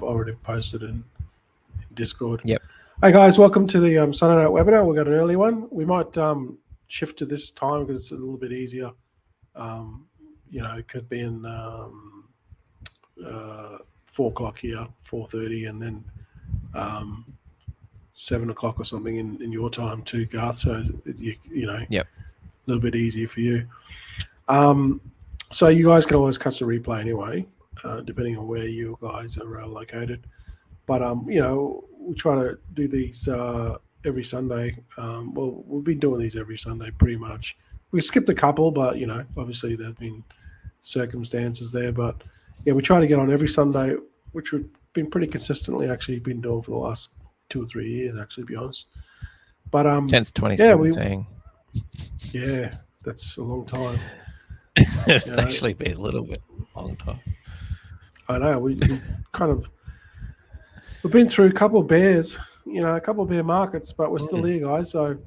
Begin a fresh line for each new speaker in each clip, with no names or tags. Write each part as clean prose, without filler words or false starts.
I've already posted in Discord.
Yep.
Hey guys, welcome to the Sunday night webinar. We've got an early one. We might shift to this time because it's a little bit easier. It could be in 4 o'clock here, 4:30, and then 7 o'clock or something in your time too, Garth. So
Yep.
a little bit easier for you. So you guys can always catch the replay anyway, depending on where you guys are located. But we try to do these every Sunday. Well, we've been doing these every Sunday pretty much. We skipped a couple, but obviously there've been circumstances there. But yeah, we try to get on every Sunday, which we've been pretty consistently actually been doing for the last 2 or 3 years, actually, to be honest. But
since 2017.
Yeah, that's a long time.
It's actually been a little bit long time.
I know we kind of we've been through a couple of bears, a couple of bear markets, but we're still here, guys. So,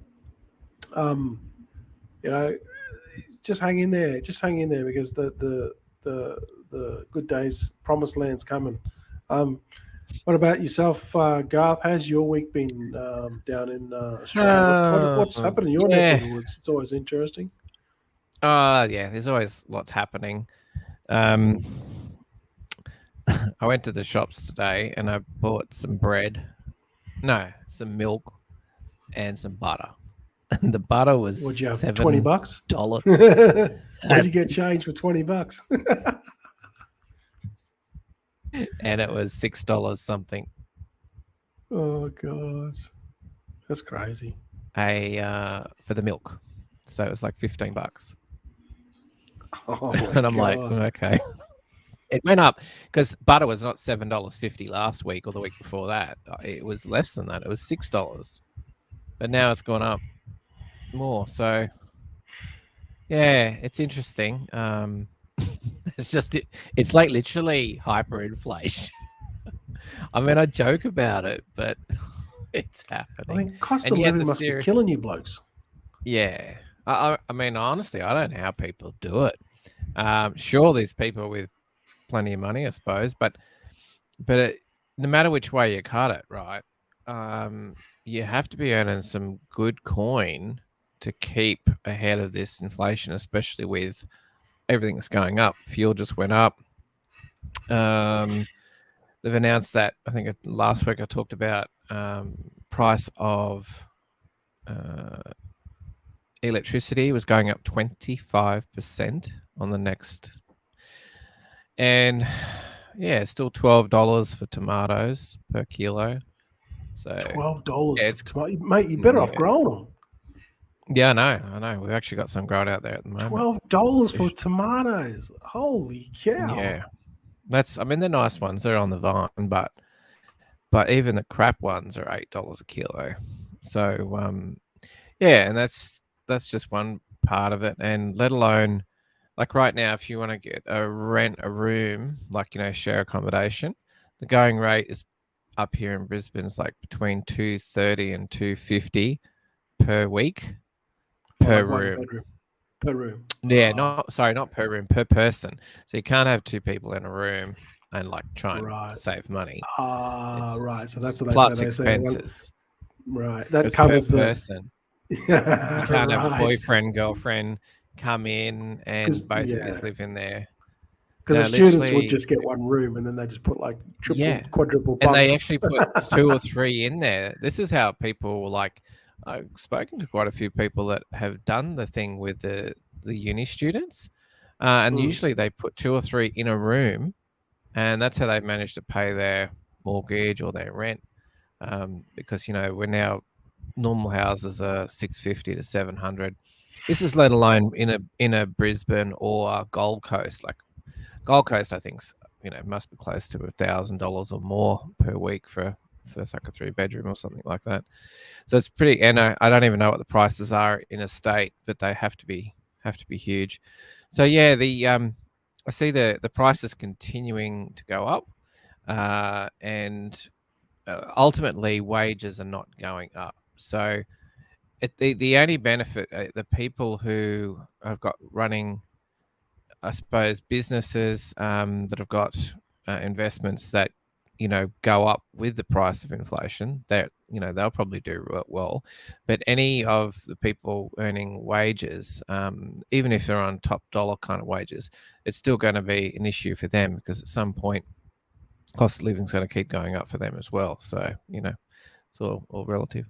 just hang in there. Just hang in there because the good days, promised land's coming. What about yourself, Garth? How's your week been down in Australia? What's happening in your neck of the woods? It's always interesting.
Yeah, there's always lots happening. I went to the shops today and I bought some milk and some butter. And the butter was
What'd you have,
$7.
$20? How'd you get change for $20?
And it was $6 something.
Oh gosh, that's crazy.
For the milk, so it was like $15.
Oh,
and I'm like, okay. It went up because butter was not $7.50 last week or the week before that. It was less than that. It was $6, but now it's gone up more. So yeah, it's interesting. It's like literally hyperinflation. I mean, I joke about it, but it's happening.
I mean, cost of living must be killing you blokes.
Yeah. I mean, honestly, I don't know how people do it. Sure, there's people with plenty of money, I suppose, but no matter which way you cut it, right, you have to be earning some good coin to keep ahead of this inflation, especially with everything that's going up. Fuel just went up. They've announced that, I think last week I talked about price of electricity was going up 25% on the next. And yeah, still $12 for tomatoes per kilo. So
$12 for tomatoes. Mate, you're better off growing them.
Yeah, I know. We've actually got some grown out there at the moment.
$12 for tomatoes. Holy cow.
Yeah. They're nice ones. They're on the vine, but even the crap ones are $8 a kilo. So yeah, and that's just one part of it. And let alone, like right now, if you want to rent a room, like share accommodation, the going rate is up here in Brisbane is like between $230 and $250 per week per room.
Per room.
Yeah, not per room, per person. So you can't have 2 people in a room and try and save money.
Right. So that's what
plus expenses.
Right. That covers
per person. You can't have a boyfriend, girlfriend come in and both of you live in there.
Because the students would just get one room and then they just put triple, quadruple bunks.
And they actually put 2 or 3 in there. This is how people I've spoken to quite a few people that have done the thing with the uni students. And usually they put 2 or 3 in a room and that's how they've managed to pay their mortgage or their rent. Because, we're now normal houses are $650 to $700. This is let alone in a Brisbane or Gold Coast. Like Gold Coast, I think, must be close to $1,000 or more per week for like a 3-bedroom or something like that. So it's pretty. And I don't even know what the prices are in a state, but they have to be huge. So yeah, I see the prices continuing to go up, and ultimately wages are not going up. So the only benefit, the people who have got running, I suppose, businesses that have got investments that go up with the price of inflation, that they'll probably do well. But any of the people earning wages, even if they're on top dollar kind of wages, it's still going to be an issue for them, because at some point cost of living is going to keep going up for them as well. So it's all relative.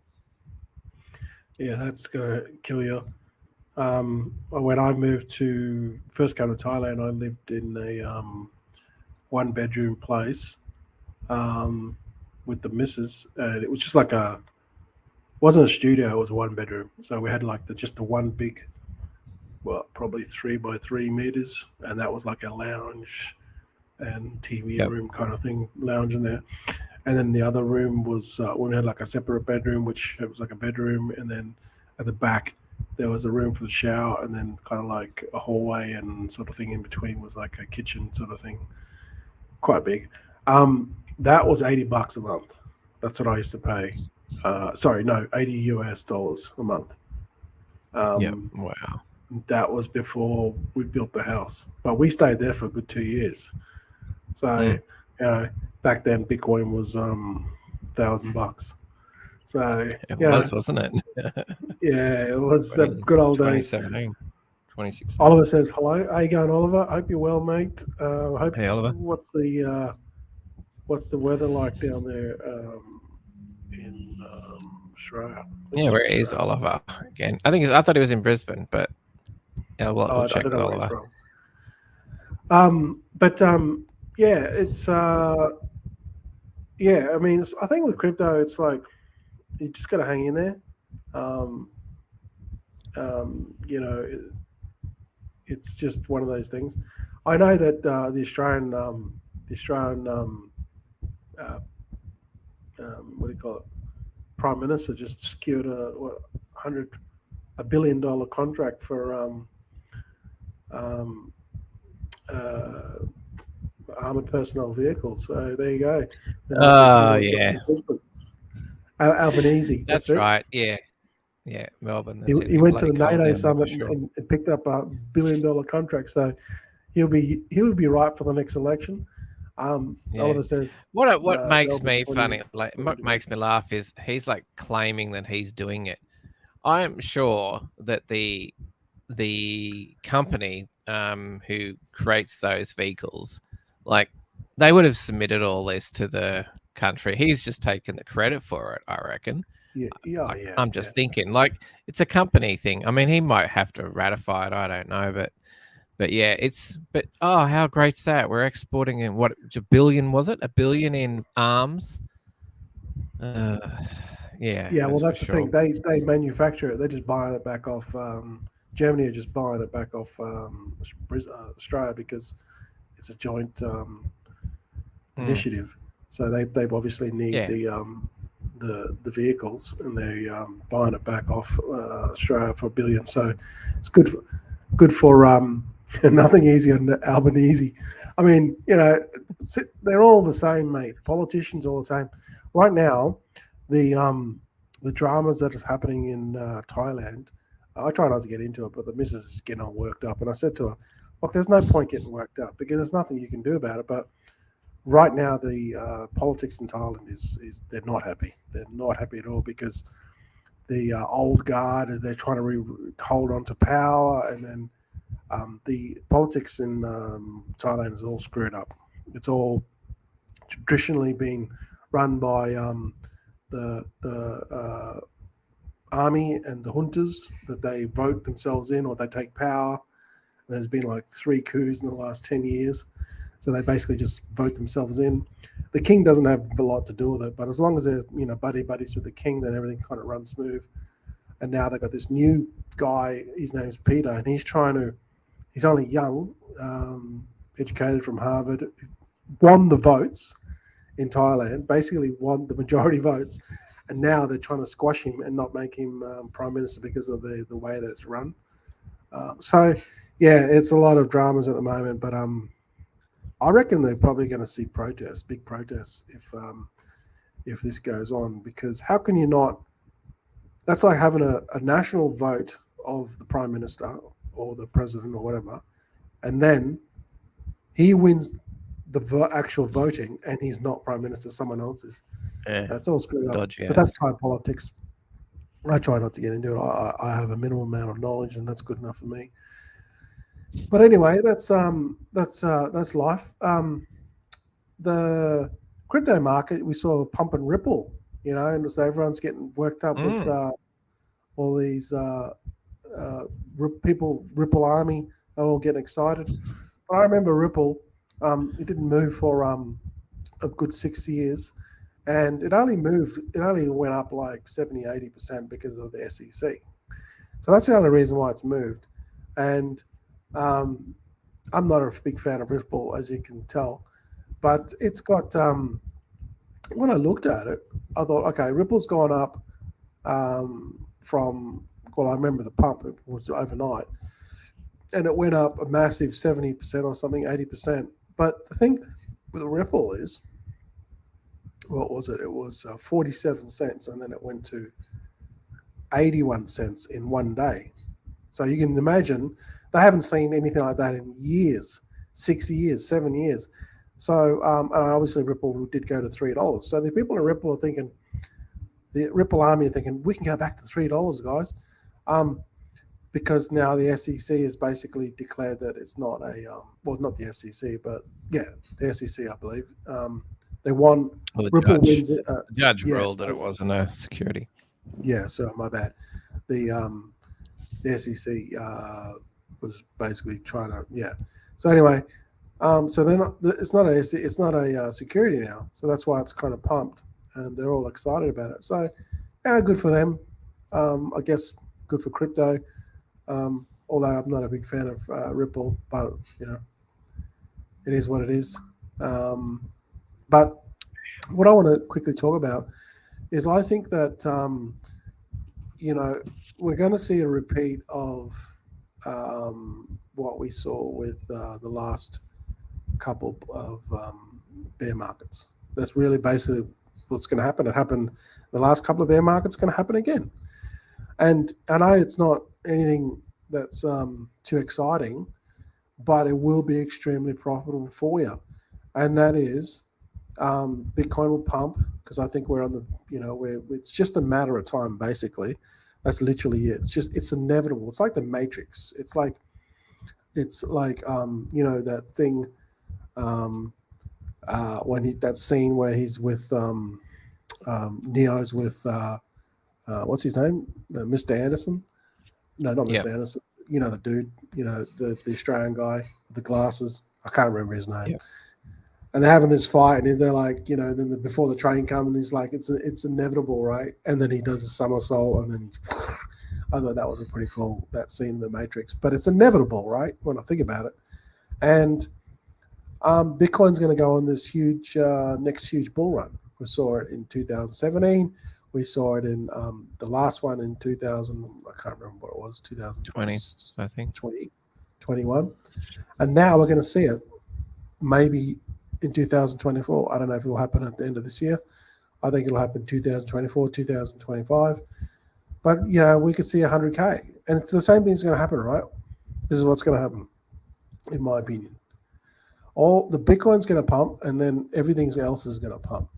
Yeah, that's gonna kill you. When I moved to first came to Thailand, I lived in a 1-bedroom place with the missus, and it was just like wasn't a studio, it was a 1-bedroom. So we had like just the one big, well, probably 3 by 3 meters, and that was like a lounge and TV
Yep.
room kind of thing, lounge in there. And then the other room was we had like a separate bedroom, which it was like a bedroom, and then at the back there was a room for the shower, and then kind of like a hallway and sort of thing in between was like a kitchen sort of thing, quite big. That was $80 a month. That's what I used to pay. Sorry, no, $80 a month.
Wow.
That was before we built the house, but we stayed there for a good 2 years. So, back then Bitcoin was $1,000. So
It was, wasn't it?
yeah, it was the good old days.
2017, 2016.
Oliver says hello. How you going, Oliver? Hope you're well, mate. Hope.
Hey, Oliver.
What's the weather like down there in Australia?
Yeah, where is Oliver again? I thought he was in Brisbane, but we'll
I
check
don't know
with
where
Oliver.
he's from. Yeah, it's yeah. I mean, I think with crypto, it's like you just got to hang in there. It's just one of those things. I know that the Australian what do you call it? Prime Minister just secured a $1 billion contract for armored personnel vehicles. So there you go.
Oh, yeah.
Albanese.
That's right. Yeah. Yeah, Melbourne.
He went to the NATO summit and picked up a $1 billion contract. So he'll be right for the next election. Oliver says
what makes me
20,
funny, like what makes me laugh, is he's like claiming that he's doing it. I'm sure that the company who creates those vehicles, like, they would have submitted all this to the country. He's just taken the credit for it, I reckon. I'm just thinking, like, it's a company thing. I mean, he might have to ratify it. I don't know, but yeah, how great's that? We're exporting in what, a billion, was it? $1 billion in arms? Yeah.
Well, that's the thing. They manufacture it. They're just buying it back off. Germany are just buying it back off Australia because it's a joint initiative. So they obviously need the vehicles, and they're buying it back off Australia for $1 billion. So it's good for nothing easy on Albanese. I mean, they're all the same, mate. Politicians all the same. Right now, the dramas that is happening in Thailand, I try not to get into it, but the missus is getting all worked up. And I said to her, look, there's no point getting worked up because there's nothing you can do about it. But right now, the politics in Thailand is they're not happy. They're not happy at all because the old guard, they're trying to hold on to power, and then the politics in Thailand is all screwed up. It's all traditionally been run by the army and the juntas, that they vote themselves in or they take power. There's been like 3 coups in the last 10 years. So they basically just vote themselves in. The king doesn't have a lot to do with it, but as long as they're buddies with the king, then everything kind of runs smooth. And now they've got this new guy. His name's Peter, and he's only young, educated from Harvard, won the votes in Thailand, basically won the majority votes, and now they're trying to squash him and not make him prime minister because of the way that it's run. So yeah, it's a lot of dramas at the moment, but I reckon they're probably going to see big protests, if this goes on, because how can you not? That's like having a national vote of the prime minister or the president or whatever, and then he wins the actual voting, and he's not prime minister, someone else is.
Yeah.
That's all screwed up.
Dodgy.
But that's Thai politics. I try not to get into it. I have a minimal amount of knowledge, and that's good enough for me. But anyway, that's life. The crypto market, we saw a pump and ripple, and so everyone's getting worked up with all these people. Ripple Army are all getting excited. But I remember Ripple. It didn't move for a good 6 years, and it only went up like 70-80% because of the SEC. So that's the only reason why it's moved. And I'm not a big fan of Ripple, as you can tell, but it's got. When I looked at it, I thought, okay, Ripple's gone up from. Well, I remember the pump, it was overnight, and it went up a massive 70% or something, 80%. But the thing with Ripple is, what was it? It was 47 cents, and then it went to 81 cents in one day. So you can imagine they haven't seen anything like that in years, 6 years, 7 years. So, and obviously Ripple did go to $3. So the people in Ripple are thinking, the Ripple Army are thinking, we can go back to $3, guys. Because now the SEC has basically declared that it's not well, not the SEC, but yeah, the SEC, I believe. They won.
Well,
Ripple wins it.
The judge ruled that it wasn't a security.
Yeah, so my bad. The SEC was basically trying to, yeah. So anyway, so it's not a security now. So that's why it's kind of pumped, and they're all excited about it. So yeah, good for them. I guess good for crypto. Although I'm not a big fan of Ripple, but it is what it is. But what I want to quickly talk about is I think that we're going to see a repeat of what we saw with the last couple of bear markets. That's really basically what's going to happen. It happened the last couple of bear markets, going to happen again. And I know it's not anything that's too exciting, but it will be extremely profitable for you. And that is Bitcoin will pump, because I think we're on the, it's just a matter of time, basically. That's literally it. It's inevitable. It's like the Matrix. It's like that thing when that scene where he's with Neo's with what's his name? Mr. Anderson? No, not Mr. Anderson. The dude, the Australian guy with the glasses. I can't remember his name. Yep. And they're having this fight, and they're like, then before the train comes, and he's like, it's inevitable, right? And then he does a somersault, and then I thought that was a pretty cool, that scene in the Matrix. But it's inevitable, right? When I think about it. And Bitcoin's going to go on this huge, next huge bull run. We saw it in 2017. We saw it in the last one in 2000. I can't remember what it was. 2020,
I think.
2021. And now we're going to see it maybe in 2024. I don't know if it will happen at the end of this year. I think it'll happen 2024, 2025. But, we could see 100K. And it's the same thing's going to happen, right? This is what's going to happen, in my opinion. All the Bitcoin's going to pump, and then everything else is going to pump.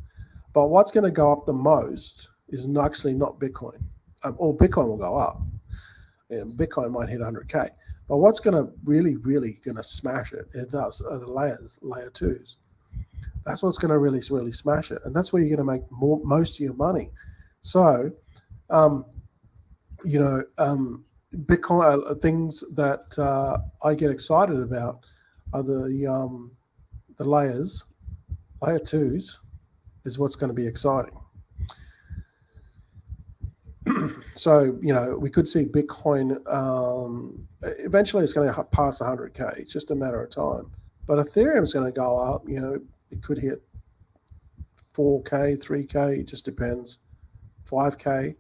But what's going to go up the most is actually not Bitcoin. Or Bitcoin will go up. Bitcoin might hit 100K. But what's going to really, really going to smash it is the layers, layer twos. That's what's going to really, really smash it. And that's where you're going to make most of your money. So, Bitcoin, things that I get excited about are the layers, layer twos is what's going to be exciting. So, we could see Bitcoin, eventually it's going to pass 100K. It's just a matter of time. But Ethereum is going to go up, it could hit 4K, 3K, it just depends, 5K.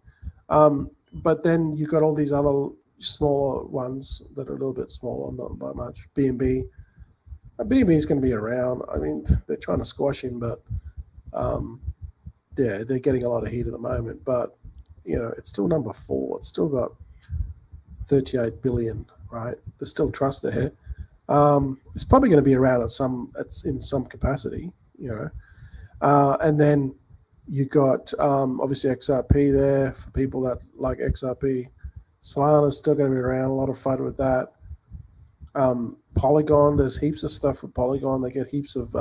But then you've got all these other smaller ones that are a little bit smaller, not by much. BNB. BNB is going to be around. I mean, they're trying to squash him, but they're getting a lot of heat at the moment. But, it's still number 4. It's still got 38 billion, right? There's still trust there. It's probably going to be around it's in some capacity, and then you got obviously XRP there for people that like XRP. Solana's still going to be around. A lot of fun with that. Polygon, there's heaps of stuff with Polygon. They get heaps of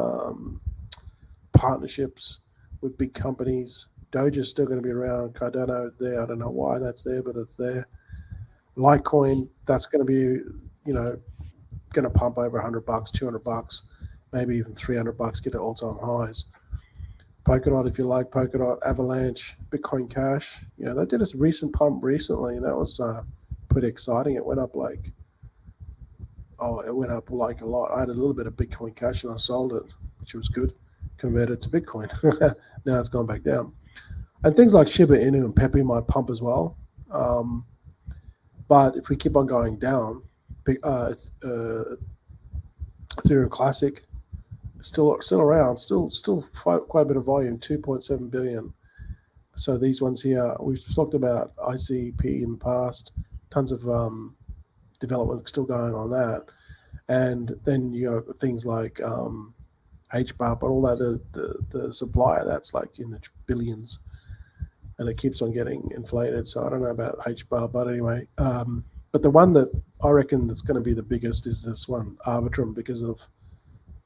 partnerships with big companies. Doge's still going to be around. Cardano there. I don't know why that's there, but it's there. Litecoin, that's going to be, going to pump over $100, $200, maybe even $300, get to all-time highs. Polkadot, if you like Polkadot, Avalanche, Bitcoin Cash. They did a recent pump recently, and that was pretty exciting. It went up a lot. I had a little bit of Bitcoin Cash and I sold it, which was good. Converted to Bitcoin. Now it's gone back down. And things like Shiba Inu and Pepe might pump as well. But if we keep on going down, Ethereum Classic still around, still quite a bit of volume, 2.7 billion. So these ones here, we've talked about ICP in the past, tons of development still going on that. And then you got things like HBAR, but all that, the supply, that's like in the billions. And it keeps on getting inflated. So I don't know about HBAR, but anyway. But the one that I reckon that's going to be the biggest is this one, Arbitrum, because of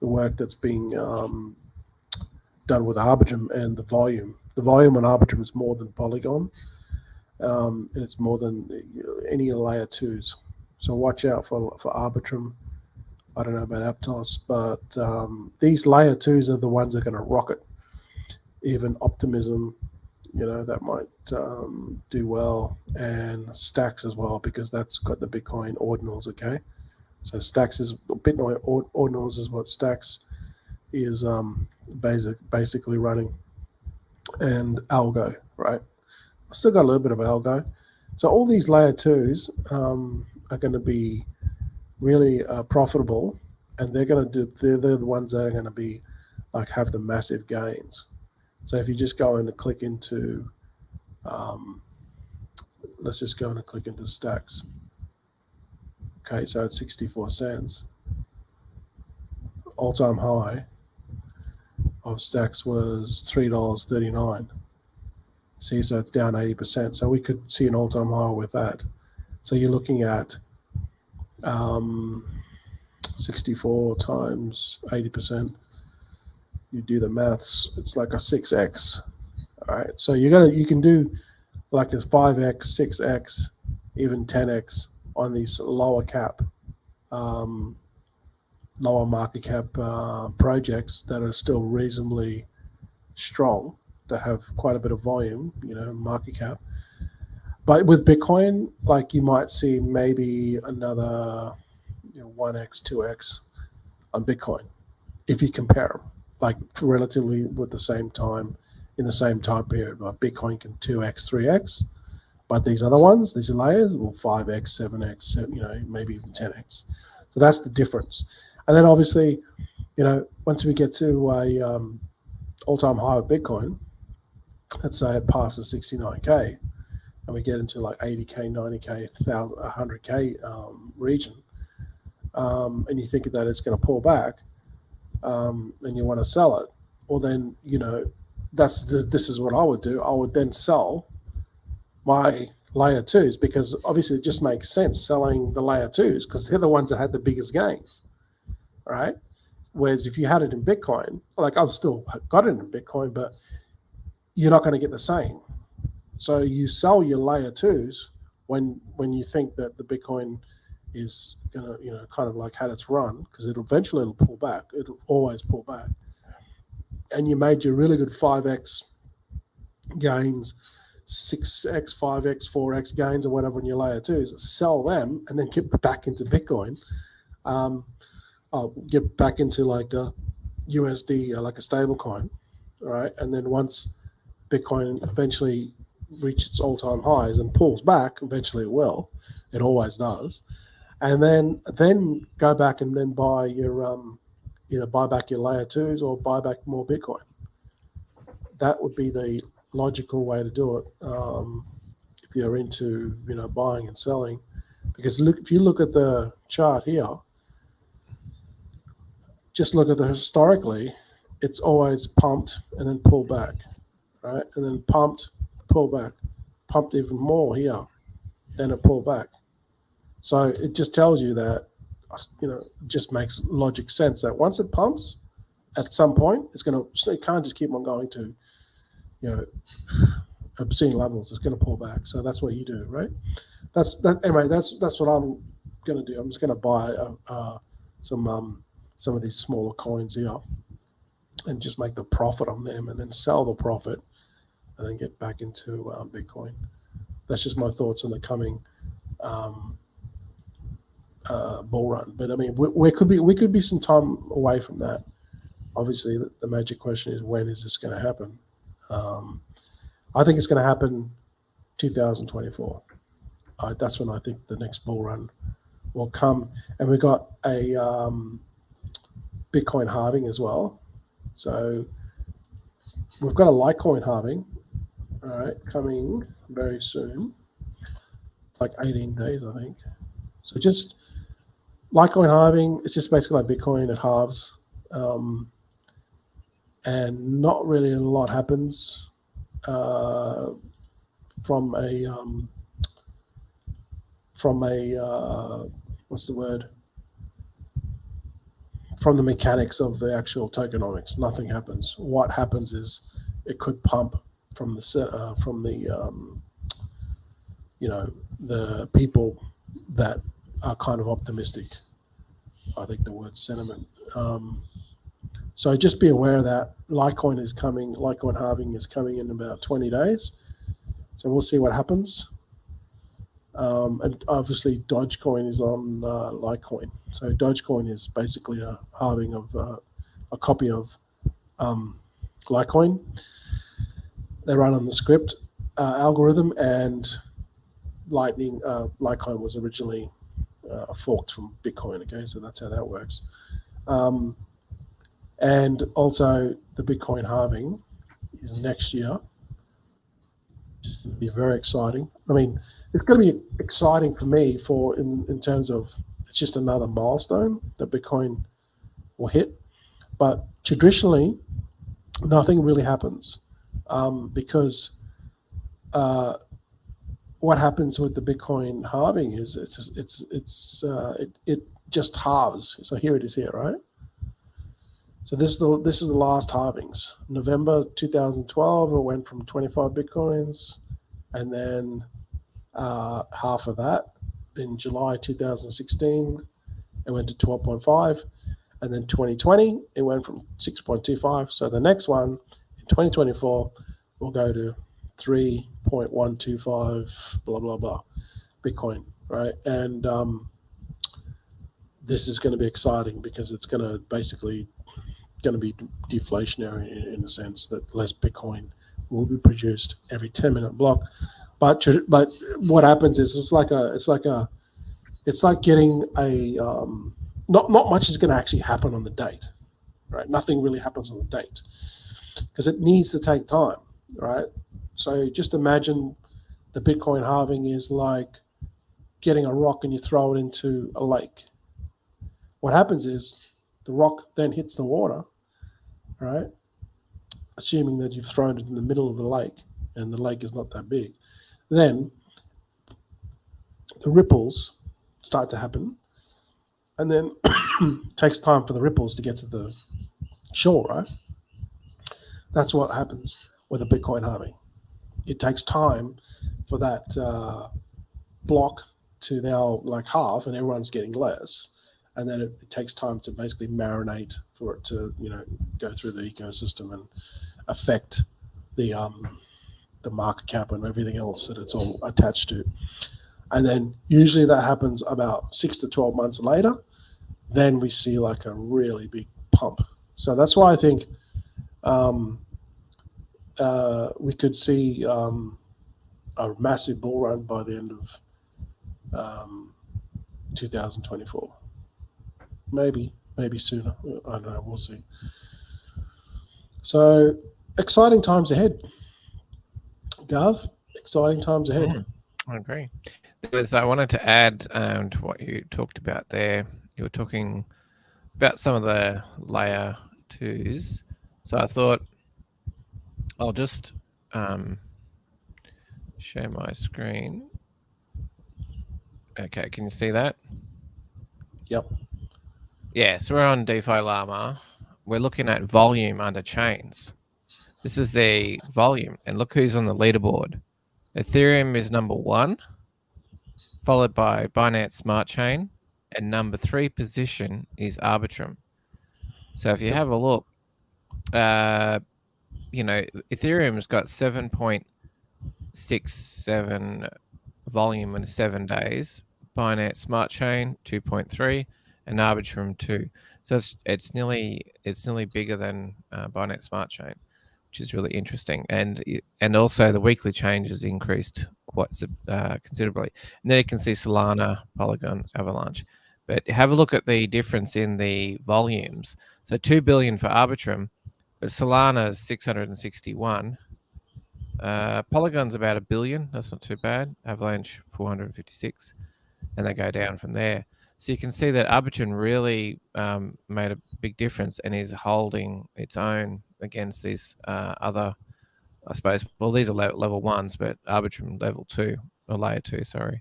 the work that's being done with Arbitrum and the volume. The volume on Arbitrum is more than Polygon, and it's more than any layer twos. So watch out for Arbitrum. I don't know about Aptos, but these layer twos are the ones that are going to rocket. Even Optimism, that might do well, and Stacks as well, because that's got the Bitcoin ordinals, okay? So Stacks is Bitcoin ordinals is what Stacks is basically running, and Algo, right? I still got a little bit of Algo. So all these layer twos are going to be really profitable, and they're the ones that are going to be have the massive gains. So if you just go in and click into, let's just go in and click into Stacks. Okay, so it's 64 cents. All-time high of Stacks was $3.39. See, so it's down 80%. So we could see an all-time high with that. So you're looking at 64 times 80%. You do the maths, it's like a 6x. All right, so you can do like a 5x, 6x, even 10x on these lower market cap projects that are still reasonably strong, that have quite a bit of volume, market cap. But with Bitcoin, you might see maybe another 1x, 2x on Bitcoin if you compare them. Relatively with the same time, in the same time period. But Bitcoin can 2x, 3x. But these other ones, these layers, will 5x, 7x, maybe even 10x. So that's the difference. And then obviously, once we get to a all-time high of Bitcoin, let's say it passes 69K, and we get into 80K, 90K, 1,000, 100K region, and you think that it's going to pull back, and you want to sell it, well then, this is what I would do. I would then sell my layer twos, because obviously it just makes sense selling the layer twos, because they're the ones that had the biggest gains, right? Whereas if you had it in Bitcoin, I've still got it in Bitcoin, but you're not going to get the same. So you sell your layer twos when you think that the Bitcoin is going to, kind of had its run, because it'll pull back. It'll always pull back. And you made your really good 5x gains, 6x, 5x, 4x gains, or whatever in your layer twos. Sell them and then get back into Bitcoin. I'll get back into a USD, like a stable coin, right? And then once Bitcoin eventually reaches its all-time highs and pulls back, eventually it will. It always does. And then go back and then buy your either buy back your layer twos or buy back more Bitcoin. That would be the logical way to do it if you're into buying and selling. Because if you look at the chart here, just look at the historically, it's always pumped and then pulled back, right? And then pumped, pulled back, pumped even more here, then it pulled back. So it just tells you that, it just makes logic sense that once it pumps, at some point, it can't just keep on going to, obscene levels. It's going to pull back. So that's what you do, right? That's what I'm going to do. I'm just going to buy some of these smaller coins here and just make the profit on them and then sell the profit and then get back into Bitcoin. That's just my thoughts on the coming bull run. But I mean, we could be some time away from that. Obviously, the major question is, when is this going to happen? I think it's going to happen 2024. That's when I think the next bull run will come. And we've got a Bitcoin halving as well. So we've got a Litecoin halving, all right, coming very soon. It's like 18 days, I think. So just Litecoin halving, it's just basically like Bitcoin, it halves. And not really a lot happens from a what's the word? From the mechanics of the actual tokenomics, nothing happens. What happens is it could pump from the people that are kind of optimistic. I think the word sentiment. So just be aware that Litecoin is coming. Litecoin halving is coming in about 20 days. So we'll see what happens. And obviously Dogecoin is on Litecoin. So Dogecoin is basically a halving of a copy of Litecoin. They run on the script algorithm, and Litecoin was originally forked from Bitcoin. Okay, so that's how that works. And also the Bitcoin halving is next year. It's going to be very exciting. I mean, it's going to be exciting for me in terms of it's just another milestone that Bitcoin will hit. But traditionally, nothing really happens because what happens with the Bitcoin halving is it just halves. So here it is here, right? So this is the last halvings. November 2012, it went from 25 Bitcoins, and then half of that in July 2016, it went to 12.5, and then 2020, it went from 6.25. So the next one in 2024 will go to 3.125, blah, blah, blah, Bitcoin, right? And this is going to be exciting because it's going to basically be deflationary in the sense that less Bitcoin will be produced every 10-minute block. But what happens is it's like getting a not much is going to actually happen on the date, right? Nothing really happens on the date because it needs to take time, right? So just imagine the Bitcoin halving is like getting a rock and you throw it into a lake. What happens is the rock then hits the water, right? Assuming that you've thrown it in the middle of the lake and the lake is not that big. Then the ripples start to happen, and then it takes time for the ripples to get to the shore, right? That's what happens with a Bitcoin halving. It takes time for that block to now like half and everyone's getting less. And then it takes time to basically marinate for it to, go through the ecosystem and affect the market cap and everything else that it's all attached to. And then usually that happens about 6 to 12 months later. Then we see like a really big pump. So that's why I think we could see a massive bull run by the end of 2024. Maybe sooner. I don't know. We'll see. So exciting times ahead, Garth. Exciting times ahead.
I agree. I wanted to add to what you talked about there. You were talking about some of the layer 2s. So I thought I'll just share my screen. Okay, can you see that?
Yep.
Yeah, so we're on DeFi Llama. We're looking at volume under chains. This is the volume, and look who's on the leaderboard. Ethereum is number 1, followed by Binance Smart Chain, and number 3 position is Arbitrum. So if you have a look, Ethereum's got 7.67 volume in 7 days. Binance Smart Chain 2.3, and Arbitrum 2. So it's nearly bigger than Binance Smart Chain, which is really interesting. And also the weekly change has increased quite considerably. And then you can see Solana, Polygon, Avalanche. But have a look at the difference in the volumes. So 2 billion for Arbitrum, but Solana is 661. Polygon's about 1 billion. That's not too bad. Avalanche 456, and they go down from there. So you can see that Arbitrum really made a big difference and is holding its own against these other, I suppose. Well, these are level 1s, but Arbitrum level 2 or layer 2. Sorry.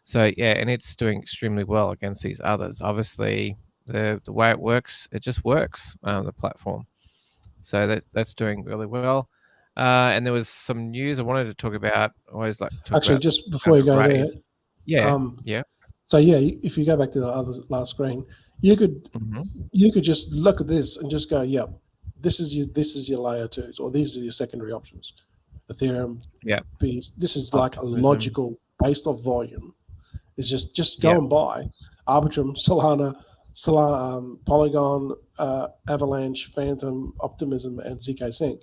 So yeah, and it's doing extremely well against these others. Obviously, the way it works, it just works. The platform. So that's doing really well. And there was some news I wanted to talk about. I always like to talk
Actually,
about
just before you go there,
yeah.
So yeah, if you go back to the other last screen, you could just look at this and just go, "Yep, this is your layer 2s, or these are your secondary options." Ethereum, this is like a logical based off volume. It's just go and buy Arbitrum, Solana, Polygon, Avalanche, Phantom, Optimism, and ZK Sync.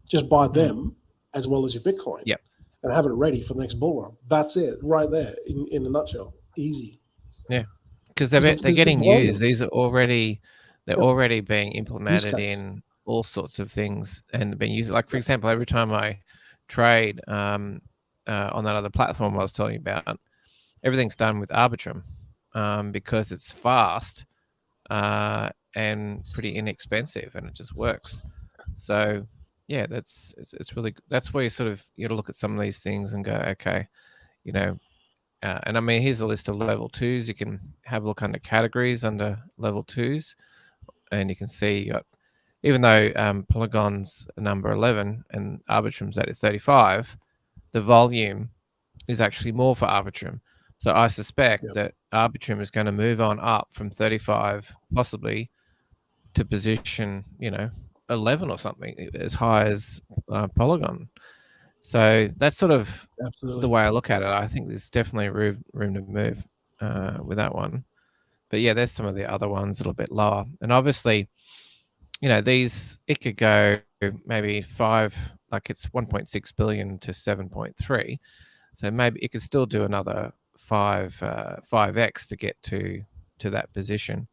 Just buy them as well as your Bitcoin.
Yep.
And have it ready for the next bull run. That's it, right there, in a nutshell. Easy.
Yeah, because they're getting used. These are already being implemented in all sorts of things and being used. Like, for example, every time I trade on that other platform I was telling you about, everything's done with Arbitrum because it's fast and pretty inexpensive, and it just works. So yeah, it's really, that's where you look at some of these things and go, okay, and I mean, here's a list of level 2s. You can have a look under categories under level 2s, and you can see you got, even though Polygon's number 11 and Arbitrum's at 35, the volume is actually more for Arbitrum. So I suspect that Arbitrum is going to move on up from 35, possibly, to position, 11 or something, as high as Polygon. So that's sort of the way I look at it. I think there's definitely room to move with that one. But yeah, there's some of the other ones a little bit lower. And obviously, these, it could go maybe 5, like it's 1.6 billion to 7.3. So maybe it could still do another 5x to get to that position.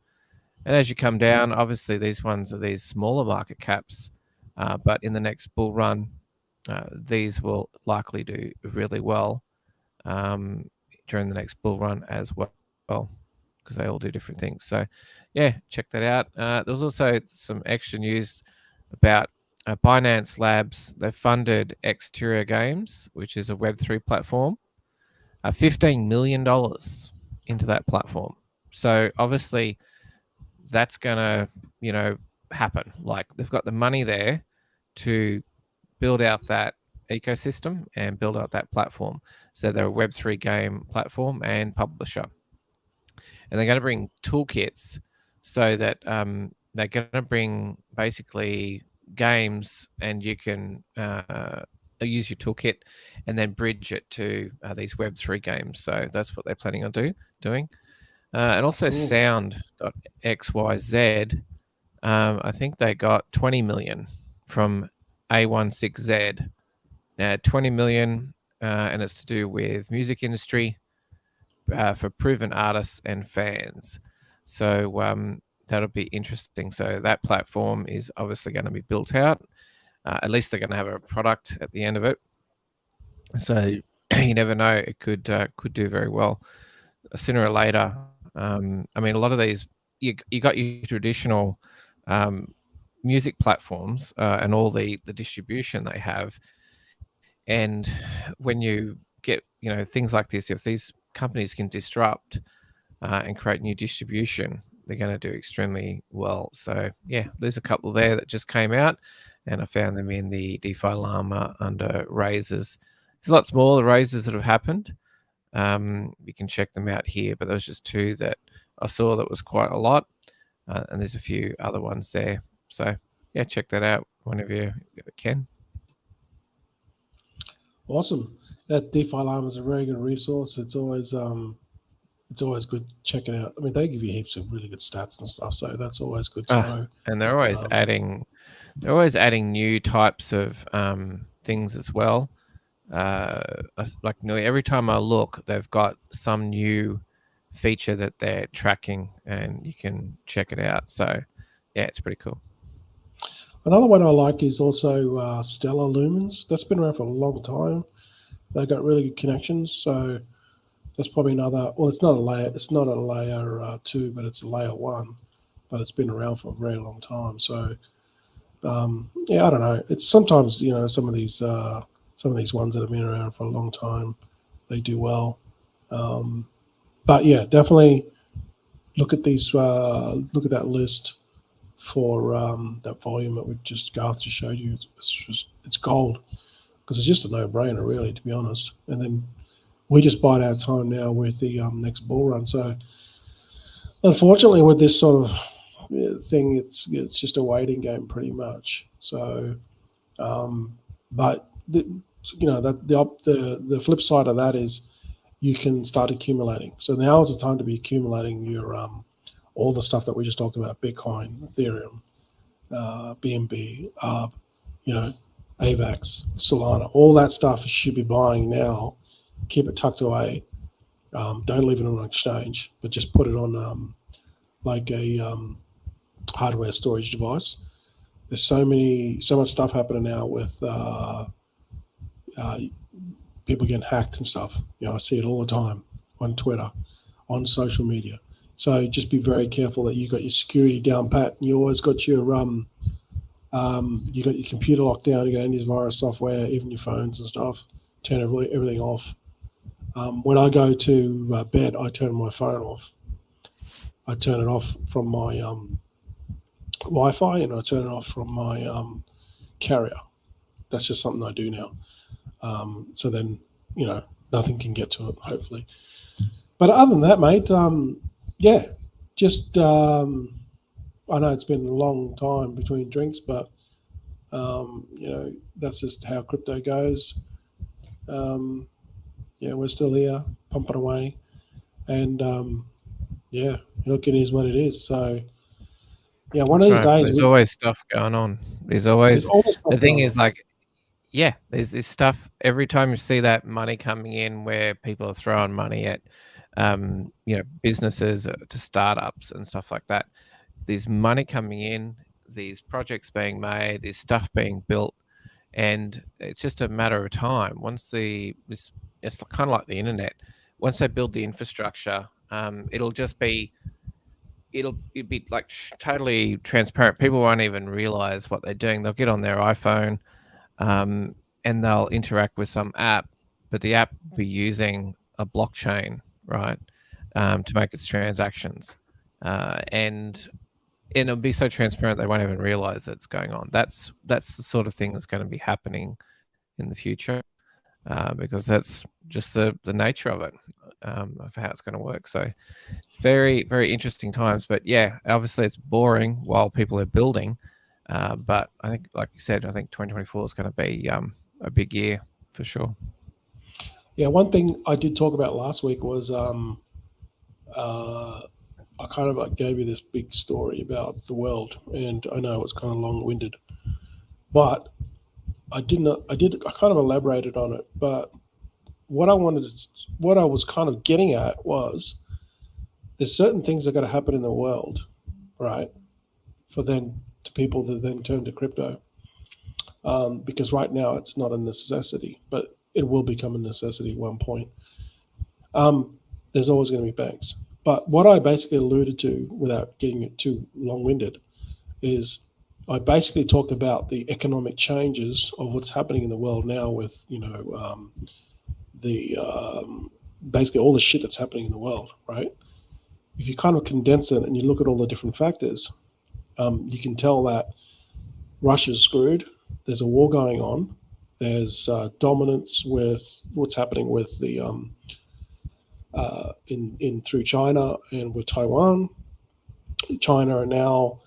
And as you come down, obviously these ones are these smaller market caps, but in the next bull run, these will likely do really well during the next bull run as well, because they all do different things. So yeah, check that out. There was also some extra news about Binance Labs. They funded Exterior Games, which is a Web3 platform, $15 million into that platform. So obviously that's going to, happen. Like, they've got the money there to build out that ecosystem and build out that platform. So they're a Web3 game platform and publisher. And they're going to bring toolkits so that they're going to bring basically games, and you can use your toolkit and then bridge it to these Web3 games. So that's what they're planning on doing. And also Sound.xyz, I think they got 20 million from A16Z. Now, 20 million, and it's to do with music industry for proven artists and fans. So that'll be interesting. So that platform is obviously going to be built out. At least they're going to have a product at the end of it. So you never know, it could do very well sooner or later. I mean, a lot of these you got your traditional music platforms and all the distribution they have, and when you get things like this, if these companies can disrupt and create new distribution, they're going to do extremely well. So yeah, there's a couple there that just came out, and I found them in the DeFi Llama under raises. There's lots more raises that have happened. You can check them out here, but those just two that I saw that was quite a lot, and there's a few other ones there. So yeah, check that out whenever you can.
Awesome. That DeFi Llama is a very good resource. It's always good checking out. I mean, they give you heaps of really good stats and stuff, so that's always good to know.
And they're always adding new types of things as well. Like nearly every time I look, they've got some new feature that they're tracking, and you can check it out. So yeah, it's pretty cool.
Another one I like is also Stellar Lumens. That's been around for a long time. They've got really good connections. So that's probably another. Well, it's not a layer. It's not a layer 2, but it's a layer 1. But it's been around for a very long time. So yeah, I don't know. It's sometimes some of these ones that have been around for a long time, they do well. But yeah, definitely look at these. Look at that list for that volume that Garth just showed you. It's gold, because it's just a no-brainer, really, to be honest. And then we just bide our time now with the next bull run. So unfortunately, with this sort of thing, it's just a waiting game pretty much. So, but the flip side of that is you can start accumulating. So now is the time to be accumulating your all the stuff that we just talked about: Bitcoin, Ethereum, BNB, AVAX, Solana. All that stuff you should be buying now. Keep it tucked away. Don't leave it on an exchange, but just put it on like a hardware storage device. There's so much stuff happening now with people getting hacked and stuff. I see it all the time on Twitter, on social media. So just be very careful that you got your security down pat, and you always got your you got your computer locked down. You got antivirus software, even your phones and stuff. Turn everything off. When I go to bed, I turn my phone off. I turn it off from my Wi-Fi, and I turn it off from my carrier. That's just something I do now. So then, nothing can get to it, hopefully. But other than that, mate, yeah, just I know it's been a long time between drinks, but that's just how crypto goes. Yeah, we're still here, pumping away, and yeah, look, it is what it is. So yeah, one of these days,
there's always stuff going on. There's always the thing is, like, yeah, there's this stuff every time you see that money coming in, where people are throwing money at businesses, to startups and stuff like that. There's money coming in, these projects being made, there's stuff being built, and it's just a matter of time. Once it's kind of like the internet. Once they build the infrastructure, it'll be like totally transparent. People won't even realize what they're doing. They'll get on their iPhone, and they'll interact with some app, but the app will be using a blockchain, right, to make its transactions, and it'll be so transparent they won't even realize that it's going on. That's the sort of thing that's going to be happening in the future, because that's just the nature of it, of how it's going to work. So it's very, very interesting times. But yeah, obviously it's boring while people are building. But I think, like you said, I think 2024 is going to be a big year for sure.
Yeah, one thing I did talk about last week was I kind of gave you this big story about the world, and I know it's kind of long-winded, but I kind of elaborated on it. But what I was kind of getting at was there's certain things that got to happen in the world, right, for people to then turn to crypto, because right now it's not a necessity, but it will become a necessity at one point. There's always going to be banks. But what I basically alluded to, without getting it too long-winded, is I basically talked about the economic changes of what's happening in the world now with, the basically all the shit that's happening in the world, right? If you kind of condense it and you look at all the different factors, you can tell that Russia's screwed. There's a war going on. There's dominance with what's happening with the in through China and with Taiwan. China are now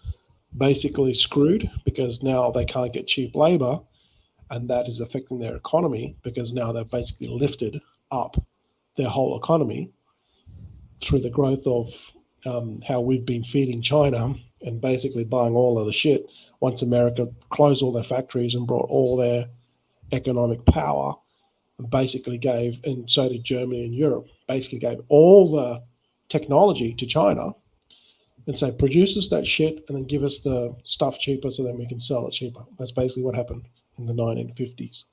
basically screwed because now they can't get cheap labor, and that is affecting their economy because now they've basically lifted up their whole economy through the growth of how we've been feeding China and basically buying all of the shit. Once America closed all their factories and brought all their economic power, and basically gave, and so did Germany and Europe, basically gave all the technology to China and say, produce us that shit and then give us the stuff cheaper so then we can sell it cheaper. That's basically what happened in the 1950s.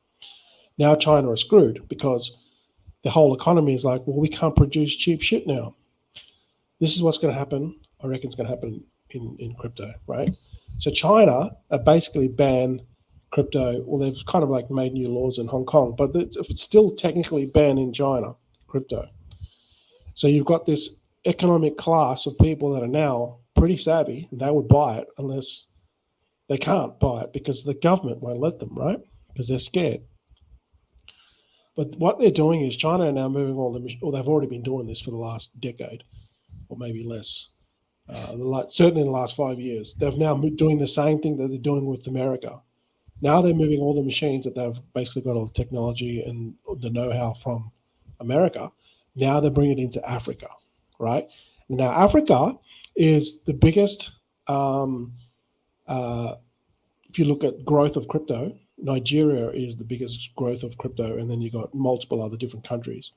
Now China is screwed because the whole economy is like, well, we can't produce cheap shit now. This is what's going to happen. I reckon it's going to happen in crypto, right? So China basically banned crypto. Well, they've kind of like made new laws in Hong Kong, but it's still technically banned in China, crypto. So you've got this economic class of people that are now pretty savvy, and they would buy it unless they can't buy it because the government won't let them, right? Because they're scared. But what they're doing is China are now moving or they've already been doing this for the last decade, or maybe less. Certainly in the last 5 years, they've now doing the same thing that they're doing with America. Now they're moving all the machines that they've basically got all the technology and the know-how from America. Now they're bringing it into Africa, right? Now Africa is the biggest. If you look at growth of crypto, Nigeria is the biggest growth of crypto, and then you got multiple other different countries.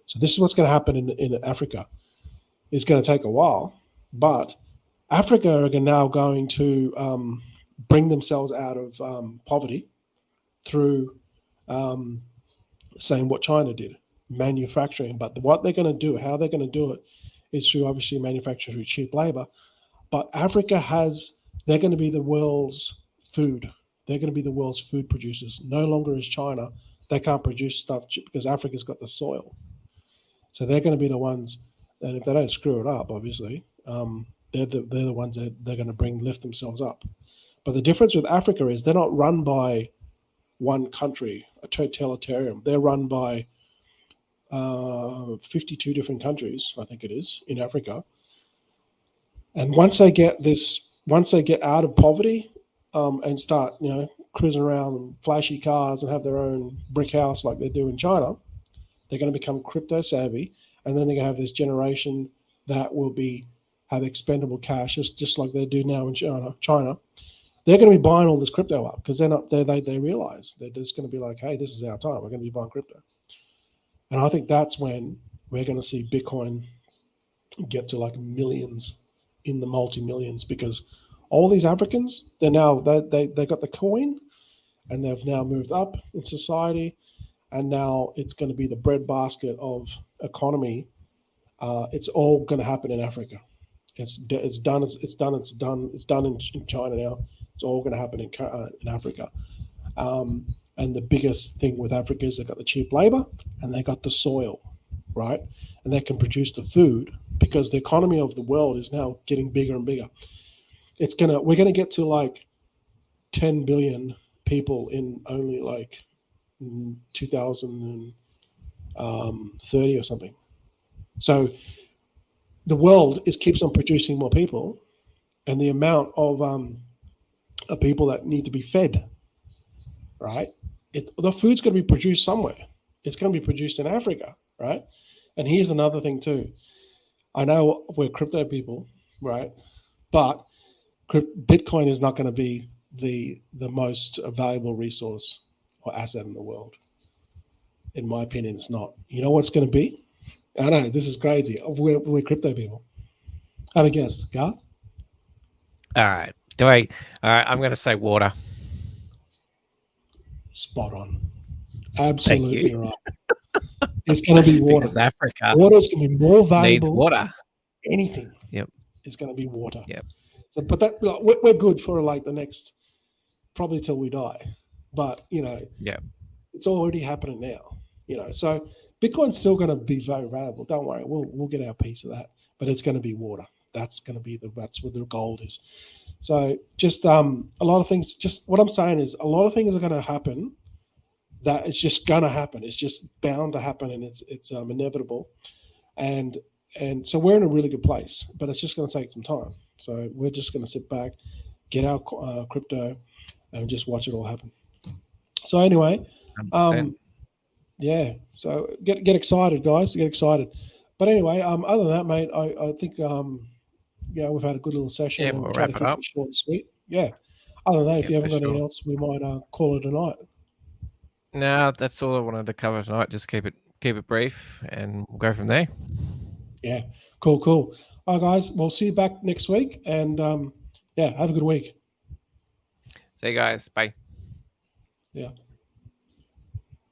So this is what's going to happen in Africa. It's going to take a while, but Africa are now going to bring themselves out of poverty through saying what China did, manufacturing. But what they're going to do, how they're going to do it, is through obviously manufacturing through cheap labor. But Africa they're going to be the world's food. They're going to be the world's food producers. No longer is China. They can't produce stuff because Africa's got the soil. So they're going to be the ones, and if they don't screw it up, obviously, they're the ones that they're going to lift themselves up. But the difference with Africa is they're not run by one country, a totalitarian. They're run by 52 different countries, I think it is, in Africa. And once they get out of poverty and start, cruising around in flashy cars and have their own brick house like they do in China, they're going to become crypto savvy, and then they're going to have this generation that will have expendable cash, just like they do now in China. They're going to be buying all this crypto up because they realize they're just going to be like, hey, this is our time. We're going to be buying crypto. And I think that's when we're going to see Bitcoin get to like millions, in the multi-millions, because all these Africans, they got the coin, and they've now moved up in society, and now it's going to be the breadbasket of economy. It's all going to happen in Africa. It's done in China now. It's all going to happen in Africa. And the biggest thing with Africa is they've got the cheap labor and they got the soil, right? And they can produce the food because the economy of the world is now getting bigger and bigger. We're going to get to like 10 billion people in only like 2030 or something. So the world keeps on producing more people, and the amount of people that need to be fed, right? The food's going to be produced somewhere. It's going to be produced in Africa, right? And here's another thing too. I know we're crypto people, right? But Bitcoin is not going to be the most valuable resource or asset in the world. In my opinion, it's not. You know what it's going to be? I know, this is crazy. We're crypto people. Have a guess, Garth?
All right. All right, I'm going to say water.
Spot on. Absolutely right. It's going to be water.
Because Africa
water is going to be more valuable.
needs water.
anything
Yep.
is going to be water.
Yep.
So, but that like, we're good for like the next probably till we die. But
Yeah.
it's already happening now. So Bitcoin's still going to be very valuable. Don't worry, we'll get our piece of that. But it's going to be water. That's going to be that's where the gold is. So just a lot of things. Just what I'm saying is a lot of things are going to happen. That it's just going to happen. It's just bound to happen, and it's inevitable. And so we're in a really good place, but it's just going to take some time. So we're just going to sit back, get our crypto, and just watch it all happen. So anyway,
100%.
yeah. So get excited, guys. Get excited. But anyway, other than that, mate, I think we've had a good little session,
Yeah,
and
we'll
we'll try to
wrap it
keep
up.
it short and sweet. Yeah. Other than that, if
Yeah,
you haven't
for
got anything
sure.
else, we might call it a night.
No, that's all I wanted to cover tonight. Just keep it brief, and we'll go from there.
Yeah. Cool. All right, guys. We'll see you back next week, and have a good week.
See you guys. Bye.
Yeah.